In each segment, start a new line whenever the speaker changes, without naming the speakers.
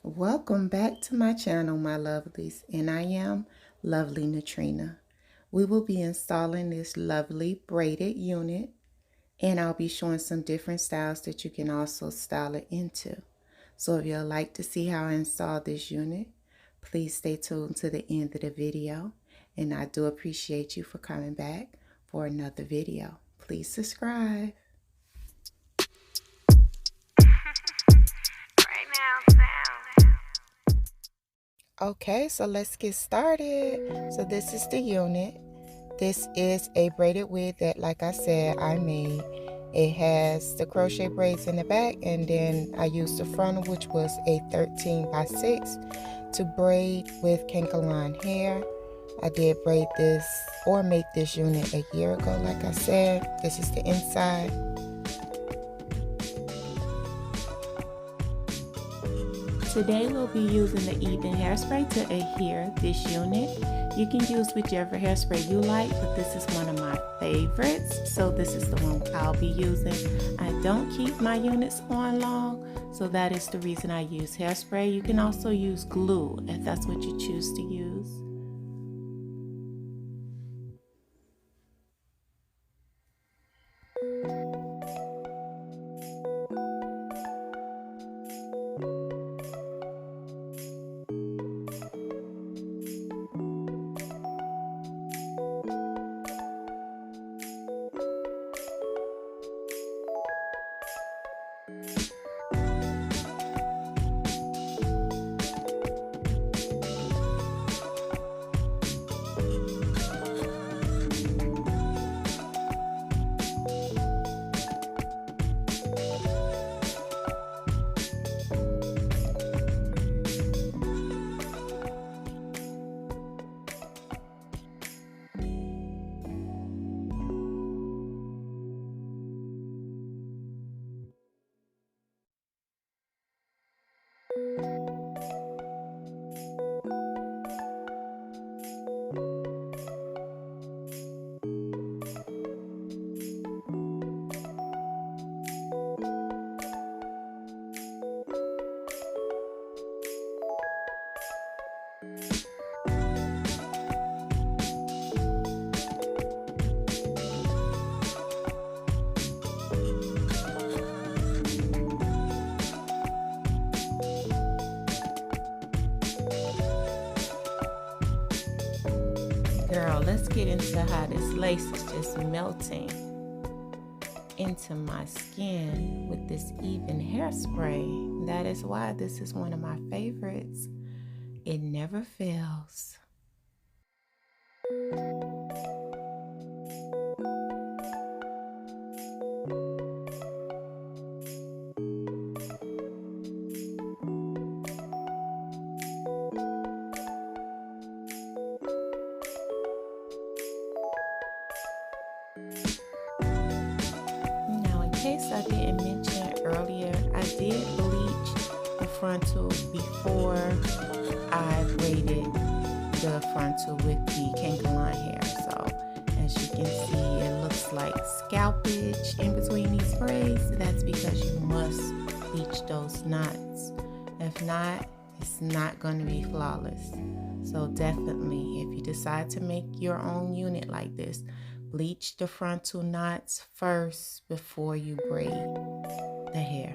Welcome back to my channel, my lovelies, and I am Lovely Neutrina. We will be installing this lovely braided unit, and I'll be showing some different styles that you can also style it into. So if you'd like to see how I install this unit, please stay tuned to the end of the video, and I do appreciate you for coming back for another video. Please subscribe. Okay, so let's get started. So this is the unit. This is a braided wig that, like I said, I made. It has the crochet braids in the back, and then I used the frontal, which was a 13 by 6, to braid with canker-line hair. I did braid this or make this unit a year ago, like I said. This is the inside. Today we'll be using the even hairspray to adhere this unit. You can use whichever hairspray you like, but this is one of my favorites, so this is the one I'll be using. I don't keep my units on long, so that is the reason I use hairspray. You can also use glue if that's what you choose to use. Girl, let's get into how this lace is just melting into my skin with this even hairspray. That is why this is one of my favorites. It never fails. Now, in case I didn't mention earlier, I did bleach the frontal before I braided the frontal with the canker-line hair. So, as you can see, it looks like scalpage in between these braids. That's because you must bleach those knots. If not, it's not going to be flawless. So definitely, if you decide to make your own unit like this, bleach the frontal knots first before you braid the hair.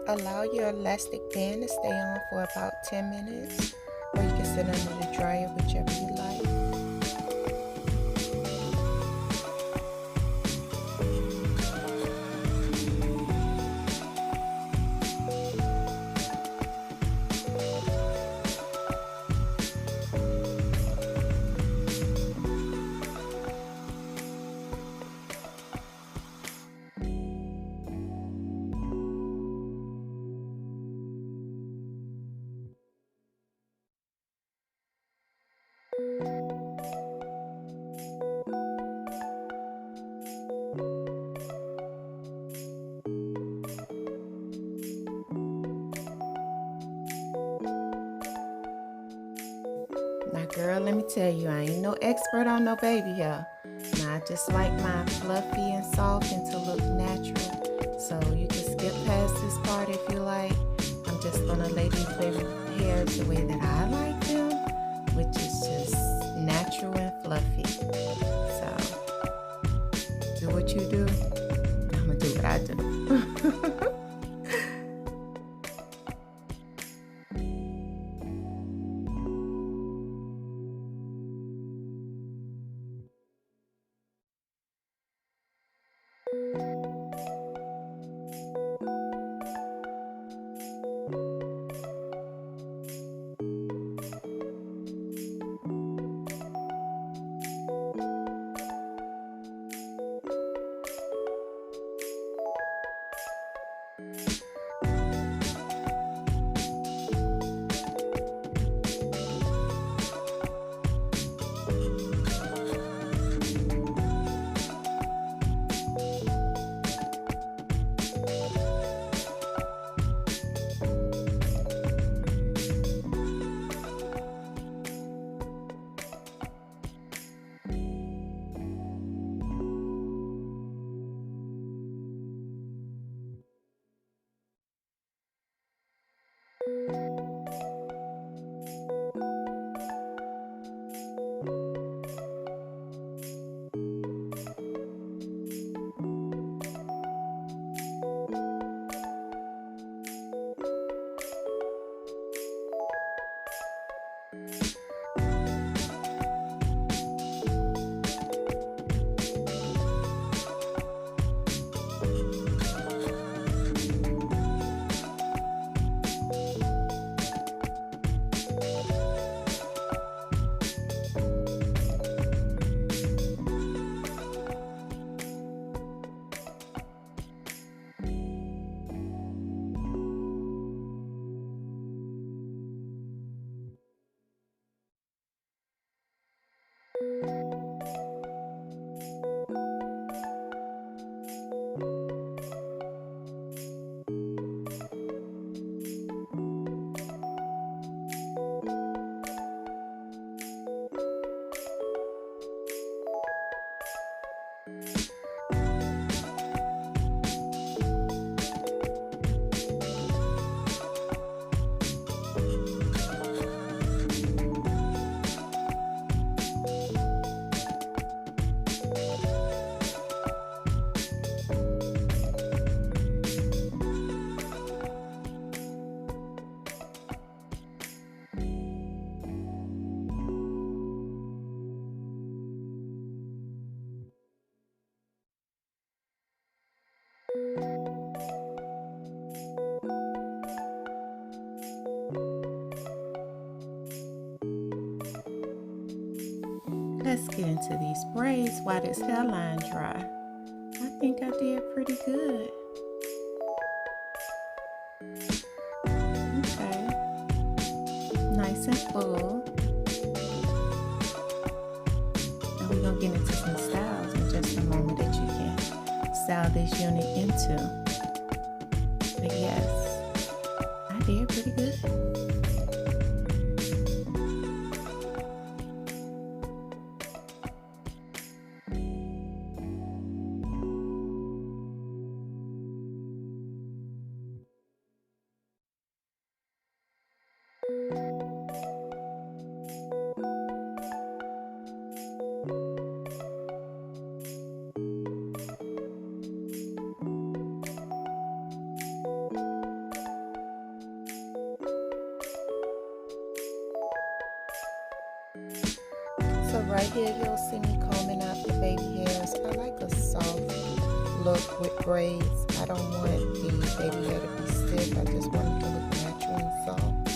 allow your elastic band to stay on for about 10 minutes, or you can sit under the dryer, whichever you like. Now, girl, let me tell you, I ain't no expert on no baby hair. Now, I just like mine fluffy and soft and to look natural. So you can skip past this part if you like. I'm just gonna lay these baby hairs the way that I like them, which is just natural and fluffy. So, do what you do. I'm gonna do what I do. Let's get into these braids while this hairline dry. I think I did pretty good. Okay, nice and full. And we're gonna get into some styles in just a moment that you can style this unit into. But yes, I did pretty good. right here you'll see me combing out the baby hairs. I like a soft look with braids. I don't want the baby hair to be stiff. I just want it to look natural and soft.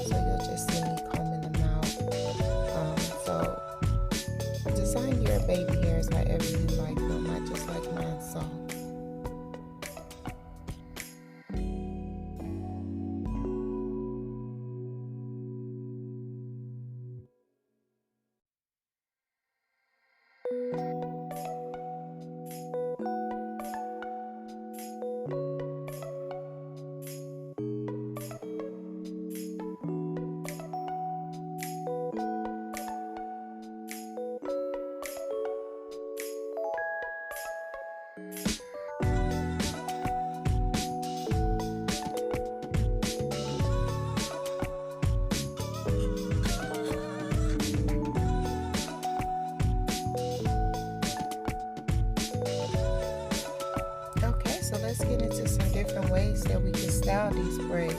So you'll just see me combing them out. So design your baby hairs however you like them. I just like mine soft. Okay, so let's get into some different ways that we can style these braids.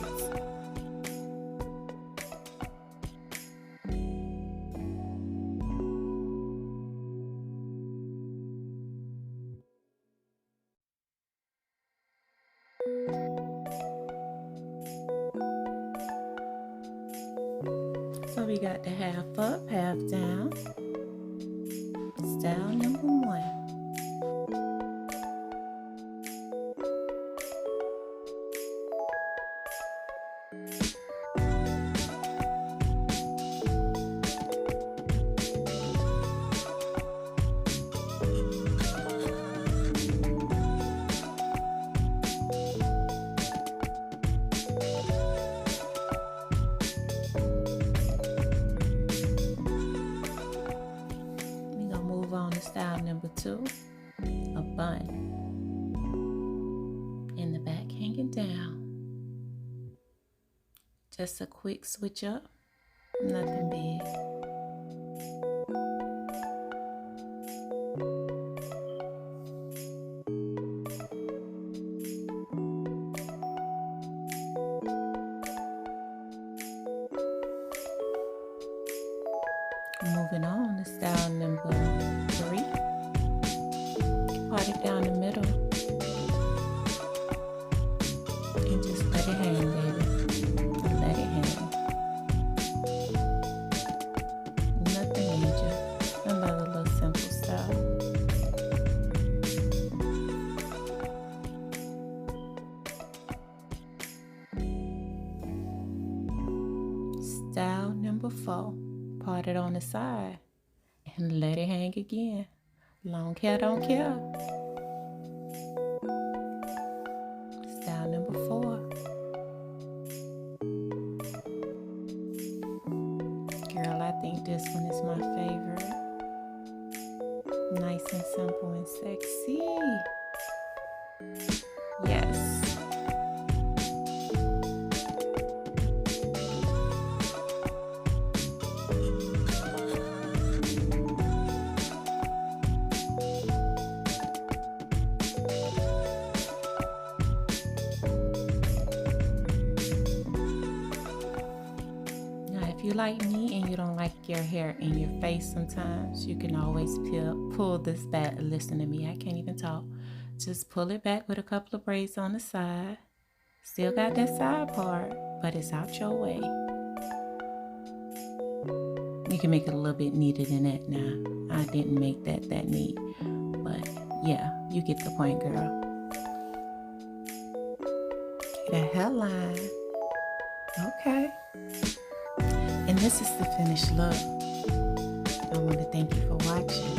So we got the half up, half down. Style number 1. Style number 2, a bun in the back hanging down. Just a quick switch up, nothing big. Moving on to style number 3. Part it down the middle and just let it hang, baby. Let it hang. Nothing major. Another little simple style. Style number 4. Part it on the side and let it hang again. Long hair don't care. Style number 4. Girl, I think this one is my favorite. Nice and simple and sexy. Yes. If you like me and you don't like your hair in your face sometimes, you can always pull this back. Listen to me, I can't even talk. Just pull it back with a couple of braids on the side. Still got that side part, but it's out your way. You can make it a little bit neater than that now. I didn't make that neat, but yeah, you get the point, girl. The hairline. Okay. And this is the finished look. I want to thank you for watching.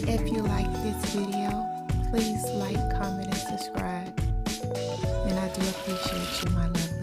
If you like this video, please like, comment, and subscribe. And I do appreciate you, my love.